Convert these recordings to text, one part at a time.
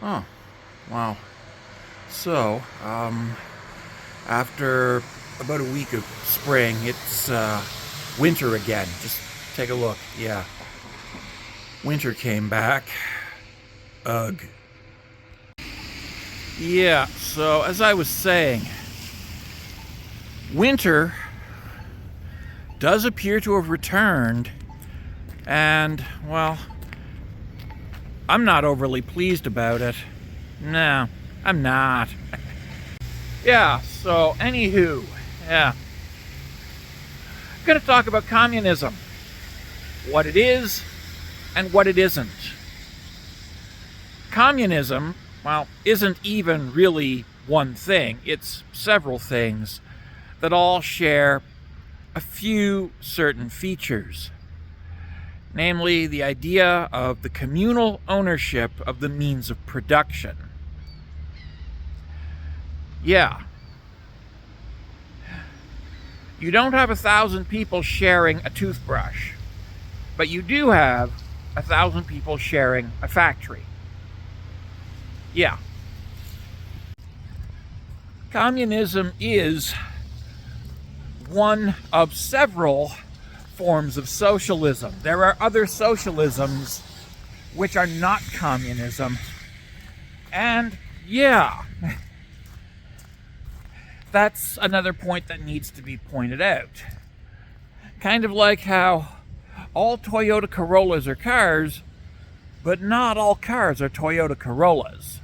Oh, wow. So, after about a week of spring, it's winter again. Just take a look. Yeah. Winter came back. Ugh. Yeah, so as I was saying, winter does appear to have returned, and, well, I'm not overly pleased about it. No, I'm not. Yeah, so anywho, yeah. I'm gonna talk about communism. What it is and what it isn't. Communism, well, isn't even really one thing. It's several things that all share a few certain features. Namely, the idea of the communal ownership of the means of production. Yeah. You don't have 1,000 people sharing a toothbrush, but you do have 1,000 people sharing a factory. Yeah. Communism is one of several forms of socialism. There are other socialisms which are not communism. And yeah, that's another point that needs to be pointed out. Kind of like how all Toyota Corollas are cars, but not all cars are Toyota Corollas.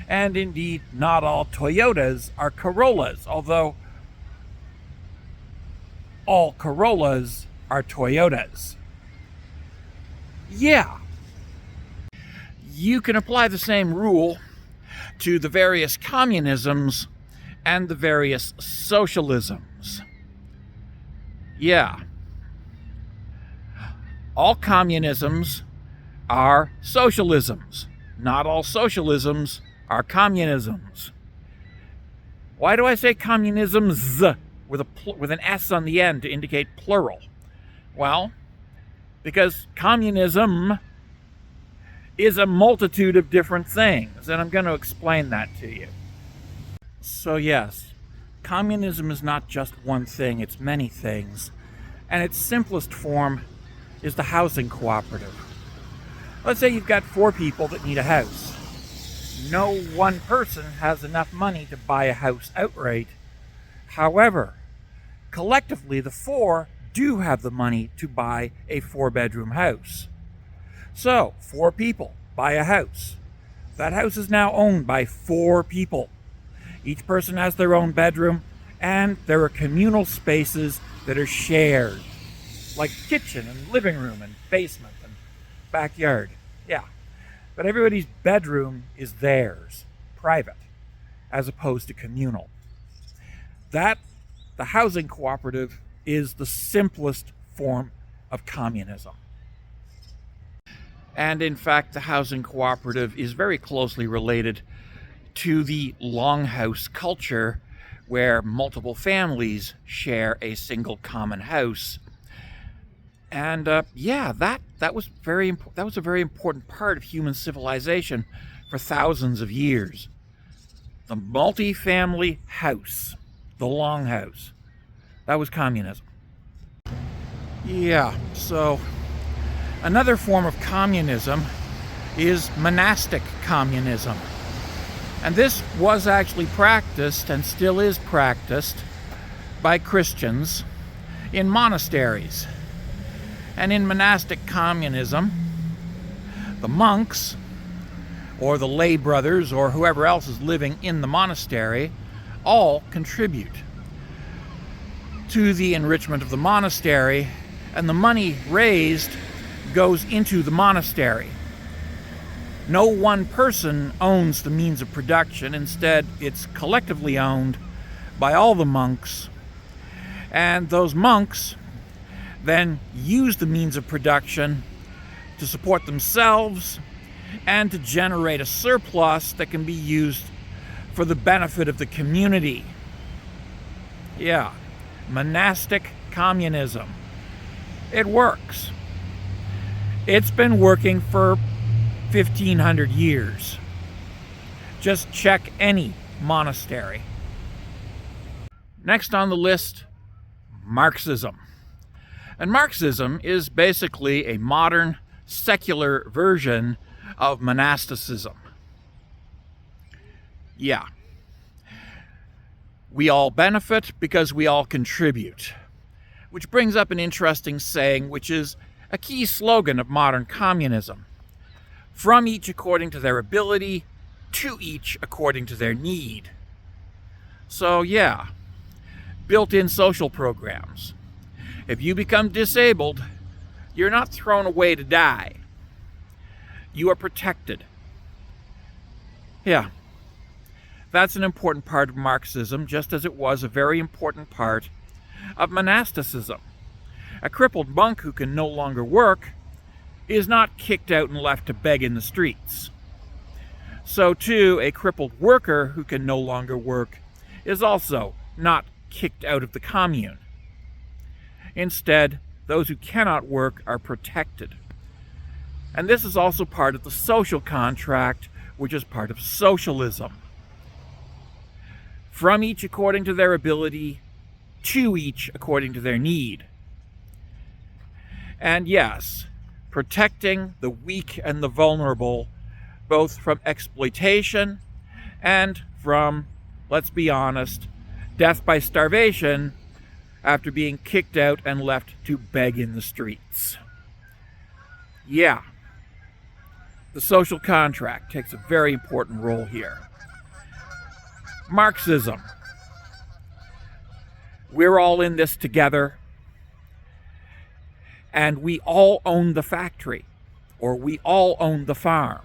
And indeed, not all Toyotas are Corollas, although all Corollas are Toyotas. Yeah. You can apply the same rule to the various communisms and the various socialisms. Yeah. All communisms are socialisms. Not all socialisms are communisms. Why do I say communisms with an S on the end to indicate plural? Well, because communism is a multitude of different things, and I'm going to explain that to you. So yes, communism is not just one thing, it's many things. And its simplest form is the housing cooperative. Let's say you've got 4 people that need a house. No one person has enough money to buy a house outright. However, collectively, the 4 do have the money to buy a 4-bedroom house. So, 4 people buy a house. That house is now owned by 4 people. Each person has their own bedroom, and there are communal spaces that are shared, like kitchen and living room and basement and backyard. Yeah. But everybody's bedroom is theirs, private, as opposed to communal. The housing cooperative is the simplest form of communism. And in fact, the housing cooperative is very closely related to the longhouse culture, where multiple families share a single common house. And that was a very important part of human civilization for thousands of years. The multi-family house, the longhouse, that was communism. Yeah, so another form of communism is monastic communism. And this was actually practiced, and still is practiced, by Christians in monasteries. And in monastic communism, the monks, or the lay brothers, or whoever else is living in the monastery, all contribute to the enrichment of the monastery, and the money raised goes into the monastery. No one person owns the means of production. Instead, it's collectively owned by all the monks. And those monks then use the means of production to support themselves and to generate a surplus that can be used for the benefit of the community. Yeah, monastic communism. It works. It's been working for 1,500 years. Just check any monastery. Next on the list, Marxism. And Marxism is basically a modern, secular version of monasticism. Yeah. We all benefit because we all contribute. Which brings up an interesting saying, which is a key slogan of modern communism. From each according to their ability, to each according to their need. So yeah, built-in social programs. If you become disabled, you're not thrown away to die. You are protected. Yeah, that's an important part of Marxism, just as it was a very important part of monasticism. A crippled monk who can no longer work is not kicked out and left to beg in the streets. So too, a crippled worker who can no longer work is also not kicked out of the commune. Instead, those who cannot work are protected. And this is also part of the social contract, which is part of socialism. From each according to their ability, to each according to their need. And yes, protecting the weak and the vulnerable, both from exploitation and from, let's be honest, death by starvation after being kicked out and left to beg in the streets. Yeah, the social contract takes a very important role here. Marxism. We're all in this together, and we all own the factory, or we all own the farm.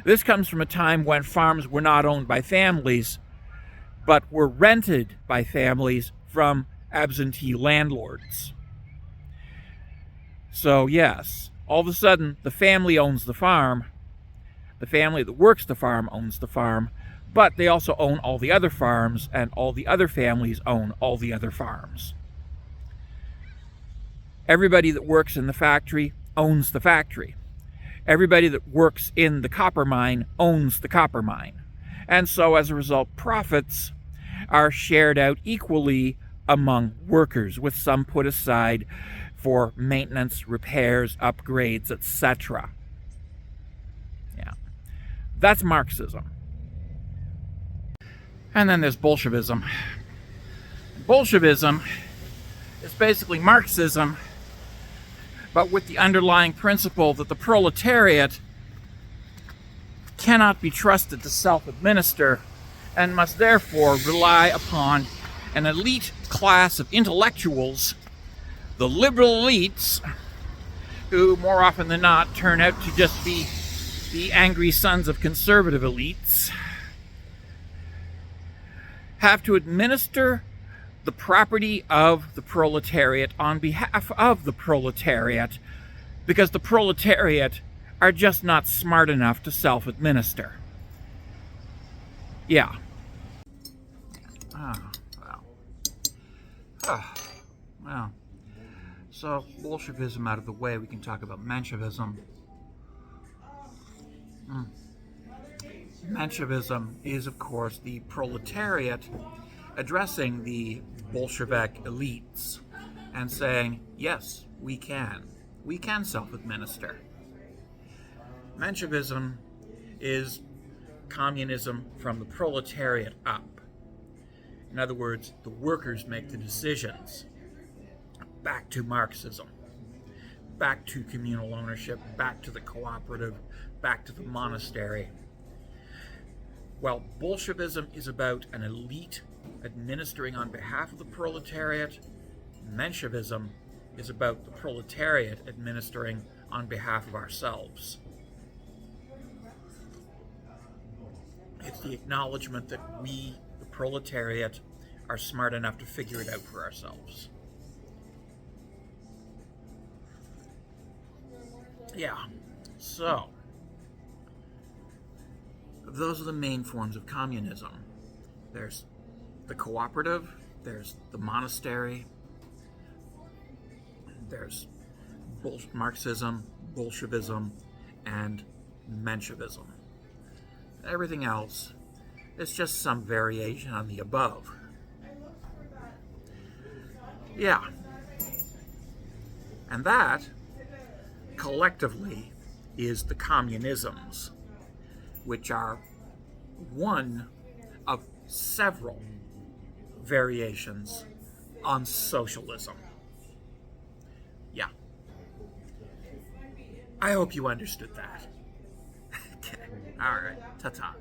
This comes from a time when farms were not owned by families, but were rented by families from absentee landlords. So yes, all of a sudden, the family owns the farm, the family that works the farm owns the farm, but they also own all the other farms, and all the other families own all the other farms. Everybody that works in the factory owns the factory. Everybody that works in the copper mine owns the copper mine. And so as a result, profits are shared out equally among workers, with some put aside for maintenance, repairs, upgrades, etc. Yeah. That's Marxism. And then there's Bolshevism. Bolshevism is basically Marxism, but with the underlying principle that the proletariat cannot be trusted to self-administer and must therefore rely upon an elite class of intellectuals, the liberal elites, who more often than not turn out to just be the angry sons of conservative elites, have to administer the property of the proletariat on behalf of the proletariat, because the proletariat are just not smart enough to self-administer. Yeah. Well. So, Bolshevism out of the way, we can talk about Menshevism. Menshevism is, of course, the proletariat addressing the Bolshevik elites and saying, yes, we can self-administer. Menshevism is communism from the proletariat up. In other words, the workers make the decisions. Back to Marxism, back to communal ownership, back to the cooperative, back to the monastery. While Bolshevism is about an elite administering on behalf of the proletariat, Menshevism is about the proletariat administering on behalf of ourselves. It's the acknowledgement that we, the proletariat, are smart enough to figure it out for ourselves. Yeah, so those are the main forms of communism. There's the cooperative, there's the monastery, there's Marxism, Bolshevism, and Menshevism. Everything else is just some variation on the above. Yeah. And that, collectively, is the communisms, which are one of several variations on socialism. Yeah. I hope you understood that. Okay. All right. Ta-ta.